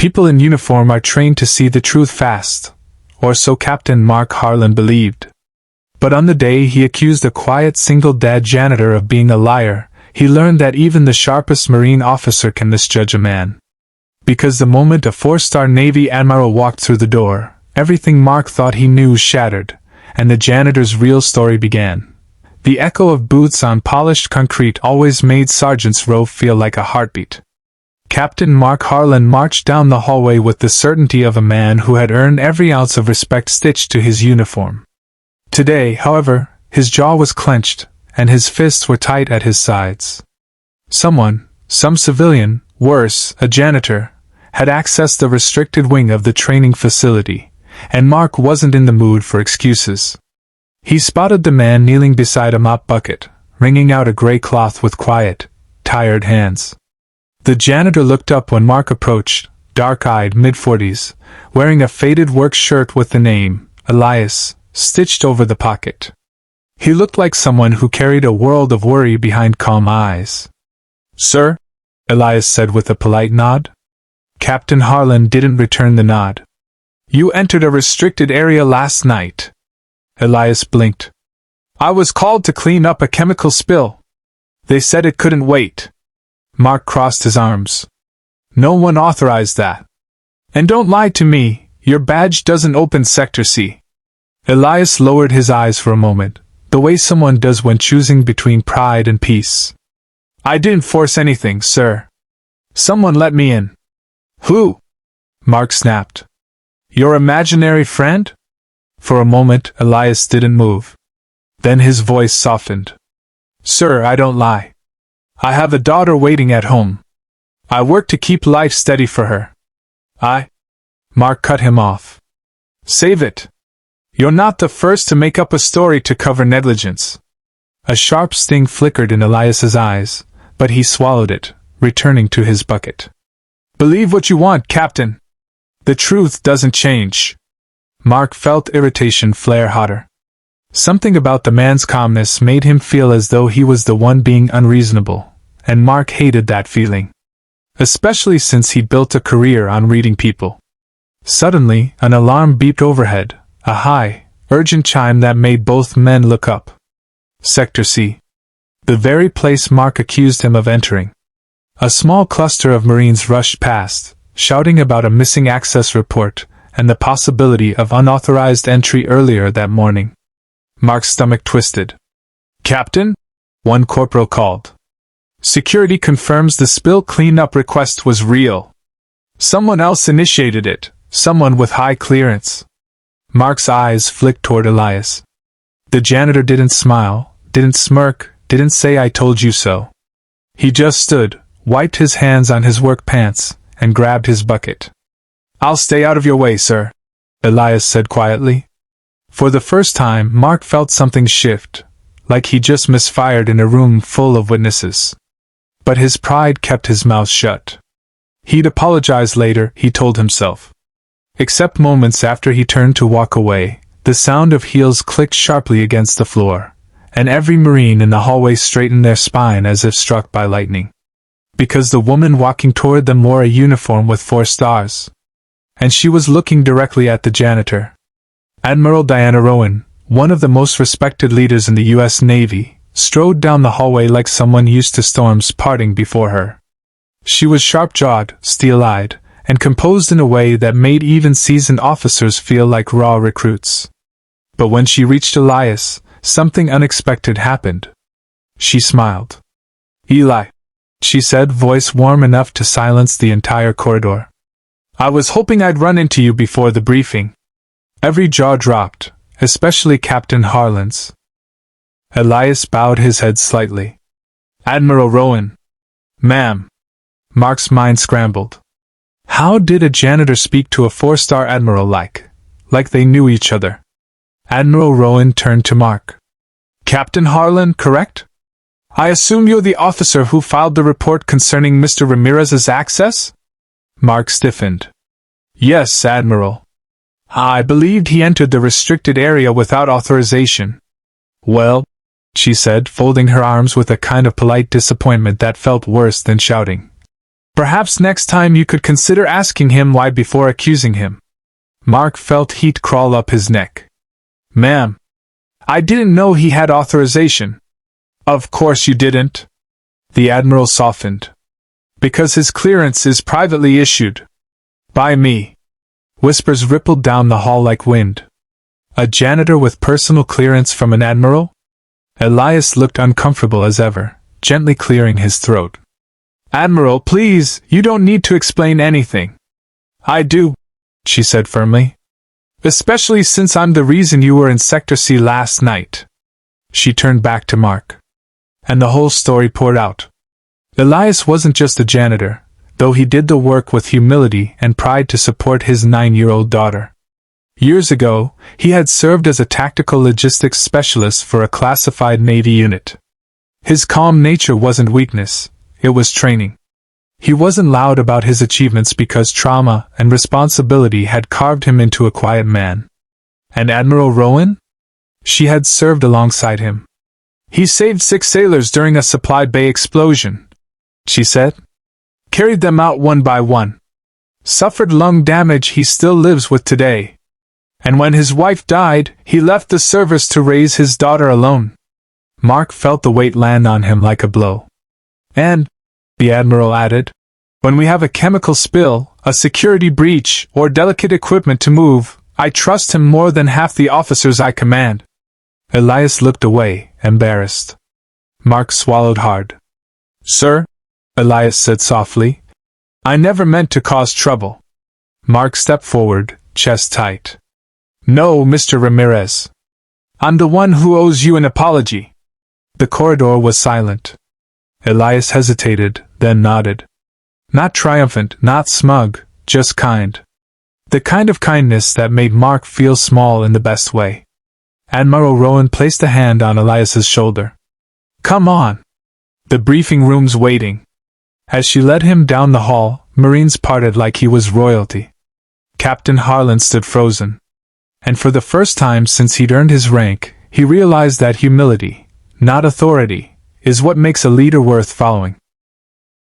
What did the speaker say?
People in uniform are trained to see the truth fast, or so Captain Mark Harlan believed. But on the day he accused a quiet single-dad janitor of being a liar, he learned that even the sharpest Marine officer can misjudge a man. Because the moment a 4-star Navy Admiral walked through the door, everything Mark thought he knew shattered, and the janitor's real story began. The echo of boots on polished concrete always made Sergeant's row feel like a heartbeat. Captain Mark Harlan marched down the hallway with the certainty of a man who had earned every ounce of respect stitched to his uniform. Today, however, his jaw was clenched, and his fists were tight at his sides. Some civilian, worse, a janitor, had accessed the restricted wing of the training facility, and Mark wasn't in the mood for excuses. He spotted the man kneeling beside a mop bucket, wringing out a gray cloth with quiet, tired hands. The janitor looked up when Mark approached, dark-eyed, mid-40s, wearing a faded work shirt with the name, Elias, stitched over the pocket. He looked like someone who carried a world of worry behind calm eyes. "Sir?" Elias said with a polite nod. Captain Harlan didn't return the nod. "You entered a restricted area last night." Elias blinked. "I was called to clean up a chemical spill. They said it couldn't wait." Mark crossed his arms. "No one authorized that. And don't lie to me, your badge doesn't open Sector C." Elias lowered his eyes for a moment, the way someone does when choosing between pride and peace. "I didn't force anything, sir. Someone let me in." "Who?" Mark snapped. "Your imaginary friend?" For a moment, Elias didn't move. Then his voice softened. "Sir, I don't lie. I have a daughter waiting at home. I work to keep life steady for her." Mark cut him off. "Save it. You're not the first to make up a story to cover negligence." A sharp sting flickered in Elias's eyes, but he swallowed it, returning to his bucket. "Believe what you want, Captain. The truth doesn't change." Mark felt irritation flare hotter. Something about the man's calmness made him feel as though he was the one being unreasonable, and Mark hated that feeling. Especially since he built a career on reading people. Suddenly, an alarm beeped overhead, a high, urgent chime that made both men look up. Sector C. The very place Mark accused him of entering. A small cluster of Marines rushed past, shouting about a missing access report, and the possibility of unauthorized entry earlier that morning. Mark's stomach twisted. "Captain?" one corporal called. "Security confirms the spill cleanup request was real. Someone else initiated it, someone with high clearance." Mark's eyes flicked toward Elias. The janitor didn't smile, didn't smirk, didn't say "I told you so." He just stood, wiped his hands on his work pants, and grabbed his bucket. "I'll stay out of your way, sir," Elias said quietly. For the first time, Mark felt something shift, like he just misfired in a room full of witnesses. But his pride kept his mouth shut. He'd apologize later, he told himself. Except moments after he turned to walk away, the sound of heels clicked sharply against the floor, and every Marine in the hallway straightened their spine as if struck by lightning. Because the woman walking toward them wore a uniform with 4 stars. And she was looking directly at the janitor. Admiral Diana Rowan, one of the most respected leaders in the U.S. Navy, strode down the hallway like someone used to storms parting before her. She was sharp-jawed, steel-eyed, and composed in a way that made even seasoned officers feel like raw recruits. But when she reached Elias, something unexpected happened. She smiled. "Eli," she said, voice warm enough to silence the entire corridor. "I was hoping I'd run into you before the briefing." Every jaw dropped, especially Captain Harlan's. Elias bowed his head slightly. "Admiral Rowan." "Ma'am." Mark's mind scrambled. How did a janitor speak to a 4-star admiral like they knew each other? Admiral Rowan turned to Mark. "Captain Harlan, correct? I assume you're the officer who filed the report concerning Mr. Ramirez's access?" Mark stiffened. "Yes, Admiral. I believed he entered the restricted area without authorization." "Well," she said, folding her arms with a kind of polite disappointment that felt worse than shouting. Perhaps next time you could consider asking him why before accusing him. Mark felt heat crawl up his neck. Ma'am, I didn't know he had authorization. Of course you didn't. The Admiral softened. Because his clearance is privately issued. By me. Whispers rippled down the hall like wind. A janitor with personal clearance from an admiral? Elias looked uncomfortable as ever, gently clearing his throat. Admiral, please, you don't need to explain anything. I do, she said firmly. Especially since I'm the reason you were in Sector C last night. She turned back to Mark. And the whole story poured out. Elias wasn't just a janitor, though he did the work with humility and pride to support his 9-year-old daughter. Years ago, he had served as a tactical logistics specialist for a classified Navy unit. His calm nature wasn't weakness, it was training. He wasn't loud about his achievements because trauma and responsibility had carved him into a quiet man. And Admiral Rowan? She had served alongside him. He saved 6 sailors during a supply bay explosion, she said. Carried them out one by one. Suffered lung damage he still lives with today. And when his wife died, he left the service to raise his daughter alone. Mark felt the weight land on him like a blow. And, the Admiral added, when we have a chemical spill, a security breach, or delicate equipment to move, I trust him more than half the officers I command. Elias looked away, embarrassed. Mark swallowed hard. Sir, Elias said softly, I never meant to cause trouble. Mark stepped forward, chest tight. No, Mr. Ramirez. I'm the one who owes you an apology. The corridor was silent. Elias hesitated, then nodded. Not triumphant, not smug, just kind. The kind of kindness that made Mark feel small in the best way. Admiral Rowan placed a hand on Elias's shoulder. Come on. The briefing room's waiting. As she led him down the hall, Marines parted like he was royalty. Captain Harlan stood frozen. And for the first time since he'd earned his rank, he realized that humility, not authority, is what makes a leader worth following.